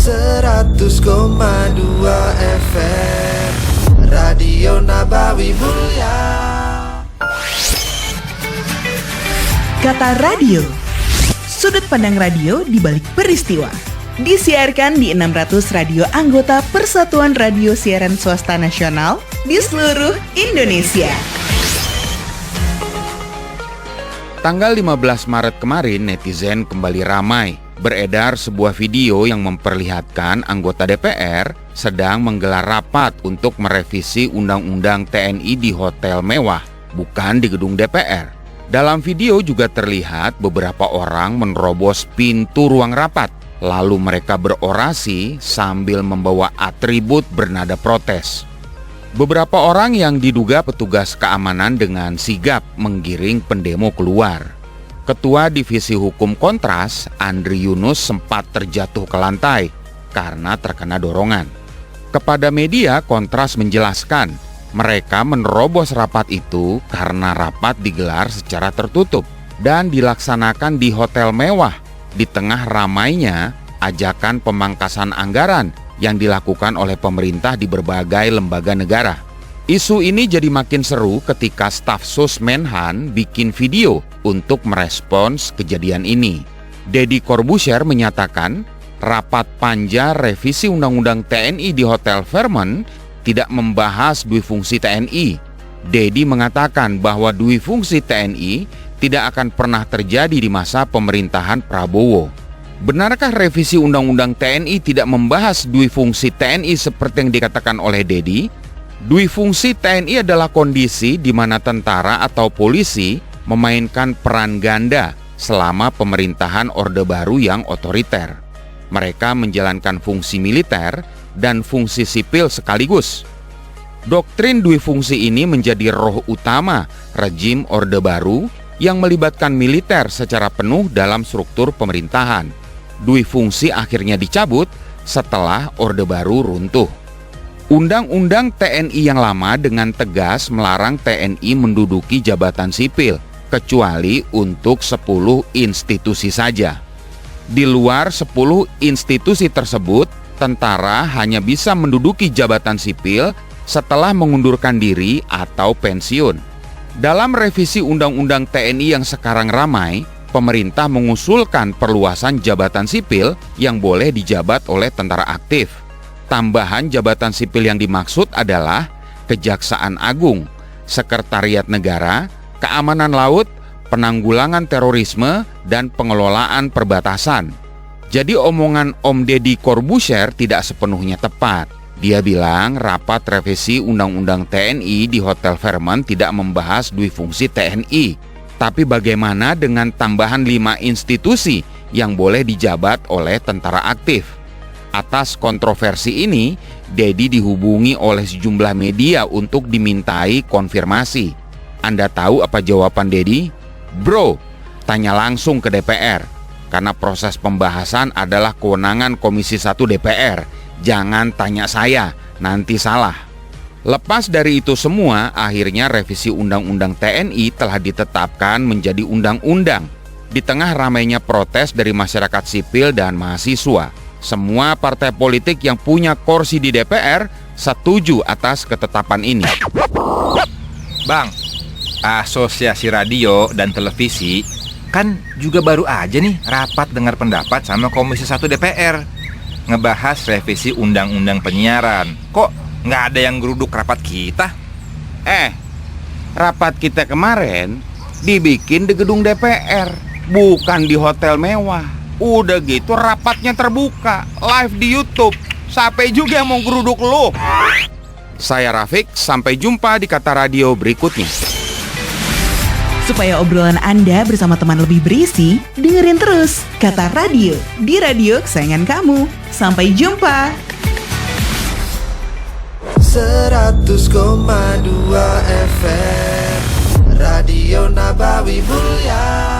100,2 FM Radio Nabawi Mulia. Kata radio, sudut pandang radio di balik peristiwa. Disiarkan di 600 radio anggota Persatuan Radio Siaran Swasta Nasional di seluruh Indonesia. Tanggal 15 Maret kemarin, netizen kembali ramai. Beredar sebuah video yang memperlihatkan anggota DPR sedang menggelar rapat untuk merevisi Undang-Undang TNI di hotel mewah, bukan di gedung DPR. Dalam video juga terlihat beberapa orang menerobos pintu ruang rapat. Lalu mereka berorasi sambil membawa atribut bernada protes. Beberapa orang yang diduga petugas keamanan dengan sigap menggiring pendemo keluar. Ketua Divisi Hukum Kontras, Andri Yunus, sempat terjatuh ke lantai karena terkena dorongan. Kepada media, Kontras menjelaskan mereka menerobos rapat itu karena rapat digelar secara tertutup dan dilaksanakan di hotel mewah di tengah ramainya ajakan pemangkasan anggaran yang dilakukan oleh pemerintah di berbagai lembaga negara. Isu ini jadi makin seru ketika staf Sus Menhan bikin video untuk merespons kejadian ini. Deddy Corbuzier menyatakan rapat panja revisi Undang-Undang TNI di Hotel Fairmont tidak membahas duifungsi TNI. Deddy mengatakan bahwa duifungsi TNI tidak akan pernah terjadi di masa pemerintahan Prabowo. Benarkah revisi Undang-Undang TNI tidak membahas duifungsi TNI seperti yang dikatakan oleh Deddy? Duifungsi TNI adalah kondisi di mana tentara atau polisi memainkan peran ganda selama pemerintahan Orde Baru yang otoriter. Mereka menjalankan fungsi militer dan fungsi sipil sekaligus. Doktrin duifungsi ini menjadi roh utama rejim Orde Baru yang melibatkan militer secara penuh dalam struktur pemerintahan. Duifungsi akhirnya dicabut setelah Orde Baru runtuh. Undang-Undang TNI yang lama dengan tegas melarang TNI menduduki jabatan sipil, kecuali untuk 10 institusi saja. Di luar 10 institusi tersebut, tentara hanya bisa menduduki jabatan sipil setelah mengundurkan diri atau pensiun. Dalam revisi Undang-Undang TNI yang sekarang ramai, pemerintah mengusulkan perluasan jabatan sipil yang boleh dijabat oleh tentara aktif. Tambahan jabatan sipil yang dimaksud adalah Kejaksaan Agung, Sekretariat Negara, Keamanan Laut, Penanggulangan Terorisme, dan Pengelolaan Perbatasan. Jadi omongan Om Deddy Corbuzier tidak sepenuhnya tepat. Dia bilang rapat revisi Undang-Undang TNI di Hotel Fairmont tidak membahas duifungsi TNI. Tapi bagaimana dengan tambahan 5 institusi yang boleh dijabat oleh tentara aktif? Atas kontroversi ini, Deddy dihubungi oleh sejumlah media untuk dimintai konfirmasi. Anda tahu apa jawaban Deddy? Bro, tanya langsung ke DPR. Karena proses pembahasan adalah kewenangan Komisi 1 DPR. Jangan tanya saya, nanti salah. Lepas dari itu semua, akhirnya revisi Undang-Undang TNI telah ditetapkan menjadi undang-undang. Di tengah ramainya protes dari masyarakat sipil dan mahasiswa, semua partai politik yang punya kursi di DPR setuju atas ketetapan ini. Bang, Asosiasi Radio dan Televisi kan juga baru aja nih rapat dengar pendapat sama Komisi 1 DPR ngebahas revisi Undang-Undang Penyiaran. Kok nggak ada yang geruduk rapat kita? Rapat kita kemarin dibikin di gedung DPR, bukan di hotel mewah. Udah gitu rapatnya terbuka, live di YouTube. Sampai juga yang mau geruduk lo. Saya Rafiq, sampai jumpa di Kata Radio berikutnya. Supaya obrolan Anda bersama teman lebih berisi, dengerin terus Kata Radio di radio kesayangan kamu. Sampai jumpa. 100,2 FM Radio Nabawi Mulia.